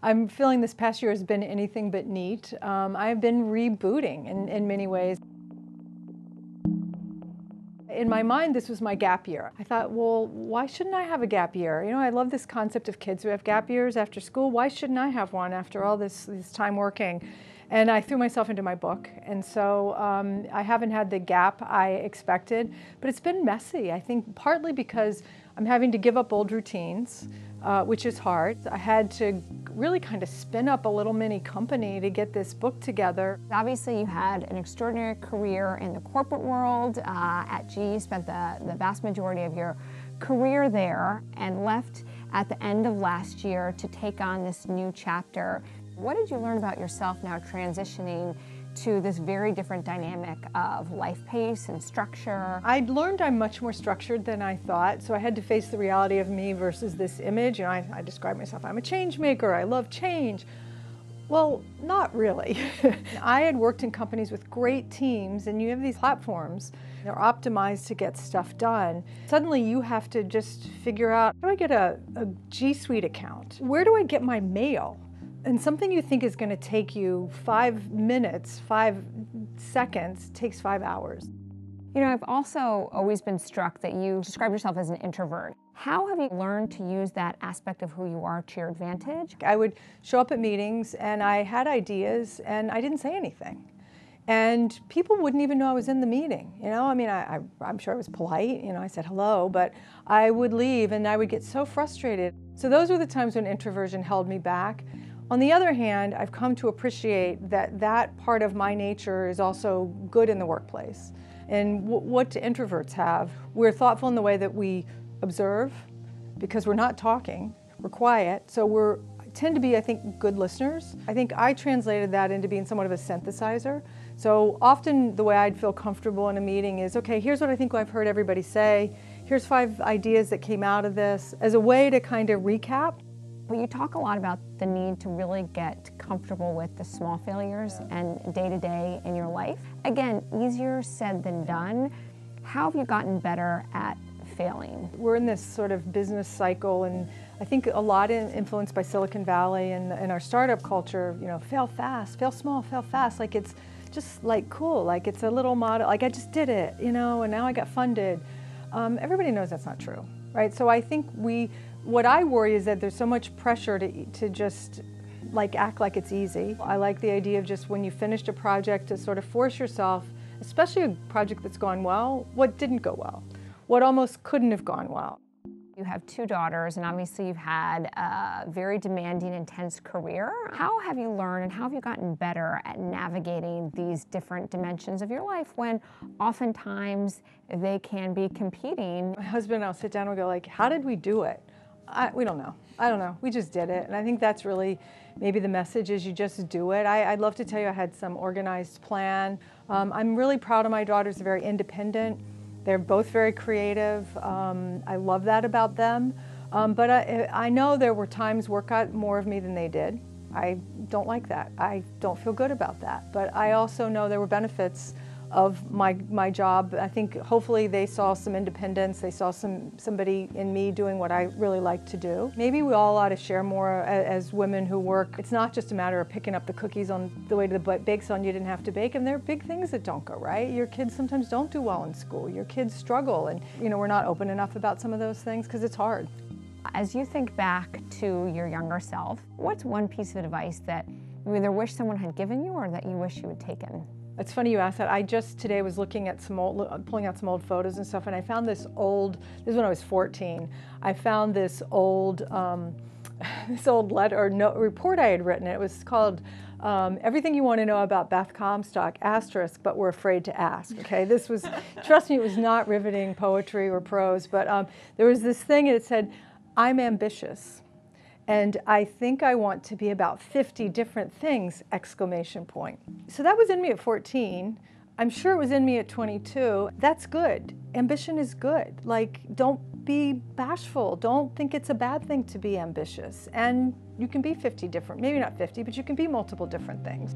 I'm feeling this past year has been anything but neat. I've been rebooting in many ways. In my mind, this was my gap year. I thought, well, why shouldn't I have a gap year? You know, I love this concept of kids who have gap years after school. Why shouldn't I have one after all this time working? And I threw myself into my book. And so I haven't had the gap I expected, but it's been messy. I think partly because I'm having to give up old routines, which is hard. I had to really kind of spin up a little mini company to get this book together. Obviously, you had an extraordinary career in the corporate world. At GE, you spent the vast majority of your career there and left at the end of last year to take on this new chapter. What did you learn about yourself now transitioning to this very different dynamic of life pace and structure? I learned I'm much more structured than I thought, so I had to face the reality of me versus this image. You know, I describe myself, I'm a change maker, I love change. Well, not really. I had worked in companies with great teams, and you have these platforms. They're optimized to get stuff done. Suddenly you have to just figure out, how do I get a G Suite account? Where do I get my mail? And something you think is going to take you 5 minutes, 5 seconds, takes 5 hours. You know, I've also always been struck that you describe yourself as an introvert. How have you learned to use that aspect of who you are to your advantage? I would show up at meetings and I had ideas and I didn't say anything. And people wouldn't even know I was in the meeting. You know, I mean, I'm sure I was polite, you know, I said hello, but I would leave and I would get so frustrated. So those were the times when introversion held me back. On the other hand, I've come to appreciate that that part of my nature is also good in the workplace. And what do introverts have? We're thoughtful in the way that we observe, because we're not talking, we're quiet, so we tend to be, I think, good listeners. I think I translated that into being somewhat of a synthesizer. So often the way I'd feel comfortable in a meeting is, okay, here's what I think I've heard everybody say, here's 5 ideas that came out of this, as a way to kind of recap. But you talk a lot about the need to really get comfortable with the small failures and day-to-day in your life. Again, easier said than done. How have you gotten better at failing? We're in this sort of business cycle, and I think a lot influenced by Silicon Valley and our startup culture, you know, fail fast, fail small, fail fast, like it's just like cool, like it's a little model, like I just did it, you know, and now I got funded. Everybody knows that's not true, right? So I think what I worry is that there's so much pressure to just like act like it's easy. I like the idea of just when you finished a project to sort of force yourself, especially a project that's gone well, what didn't go well, what almost couldn't have gone well. You have 2 daughters, and obviously you've had a very demanding, intense career. How have you learned and how have you gotten better at navigating these different dimensions of your life when oftentimes they can be competing? My husband and I'll sit down and go like, how did we do it? We don't know. I don't know. We just did it. And I think that's really maybe the message is you just do it. I'd love to tell you I had some organized plan. I'm really proud of my daughters. They're very independent. They're both very creative. I love that about them. But I know there were times work got more of me than they did. I don't like that. I don't feel good about that. But I also know there were benefits of my job. I think hopefully they saw some independence, they saw somebody in me doing what I really like to do. Maybe we all ought to share more as women who work. It's not just a matter of picking up the cookies on the way to the bake sale and you didn't have to bake them. There are big things that don't go right. Your kids sometimes don't do well in school. Your kids struggle, and you know, we're not open enough about some of those things because it's hard. As you think back to your younger self, what's one piece of advice that you either wish someone had given you or that you wish you had taken? It's funny you asked that. I just today was looking at pulling out some old photos and stuff, and I found this is when I was 14. I found this old letter or report I had written. It was called Everything You Want to Know About Beth Comstock, *, but we're afraid to ask. Okay, this was, trust me, it was not riveting poetry or prose, but there was this thing and it said, I'm ambitious. And I think I want to be about 50 different things, ! So that was in me at 14. I'm sure it was in me at 22. That's good. Ambition is good. Like, don't be bashful. Don't think it's a bad thing to be ambitious. And you can be 50 different, maybe not 50, but you can be multiple different things.